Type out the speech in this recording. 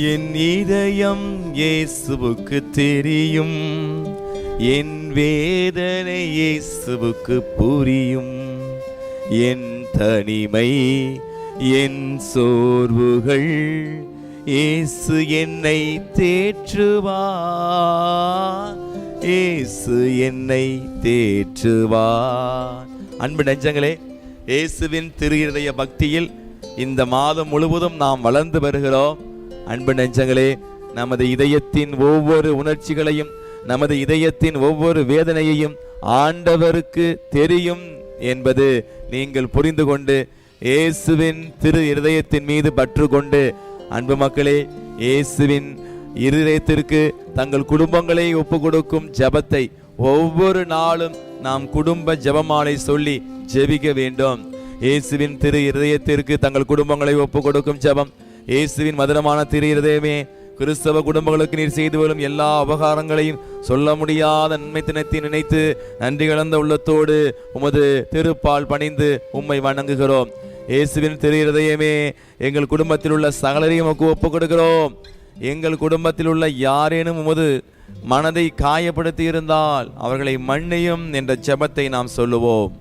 என் இதயம் இயேசுவுக்கு தெரியும், என் வேதனை இயேசுவுக்கு புரியும். என் தனிமை, என் சோர்வுகள் இயேசு என்னை தேற்றுவார், இயேசு என்னை தேற்றுவார். அன்பு நெஞ்சங்களே, இயேசுவின் திரு இருதய பக்தியில் இந்த மாதம் முழுவதும் நாம் வளர்ந்து வருகிறோம். அன்பு நெஞ்சங்களே, நமது இதயத்தின் ஒவ்வொரு உணர்ச்சிகளையும், நமது இதயத்தின் ஒவ்வொரு வேதனையையும் ஆண்டவருக்கு தெரியும் என்பது நீங்கள் புரிந்து கொண்டு இயேசுவின் திரு இருதயத்தின் மீது பற்று கொண்டு, அன்பு மக்களே, இயேசுவின் இருதயத்திற்கு தங்கள் குடும்பங்களை ஒப்பு கொடுக்கும் ஜெபத்தை ஒவ்வொரு நாளும் நாம் குடும்ப ஜெபமாலை சொல்லி ஜெபிக்க வேண்டும். இயேசுவின் திரு இருதயத்திற்கு தங்கள் குடும்பங்களை ஒப்பு கொடுக்கும் ஜெபம். இயேசுவின் மதுரமான திரு இருதயமே, கிறிஸ்தவ குடும்பங்களுக்கு நீர் செய்து வரும் எல்லா உபகாரங்களையும் சொல்ல முடியாத நன்மை தினத்தை நினைத்து நன்றி கலந்த உள்ளத்தோடு உமது திருப்பால் பணிந்து உம்மை வணங்குகிறோம். இயேசுவின் திரு இருதயமே, எங்கள் குடும்பத்தில் உள்ள சகலரையும் உமக்கு ஒப்பு கொடுக்கிறோம். எங்கள் குடும்பத்தில் உள்ள யாரேனும் உமது மனதை காயப்படுத்தி இருந்தால் அவர்களை மன்னியும் என்ற ஜெபத்தை நாம் சொல்லுவோம்.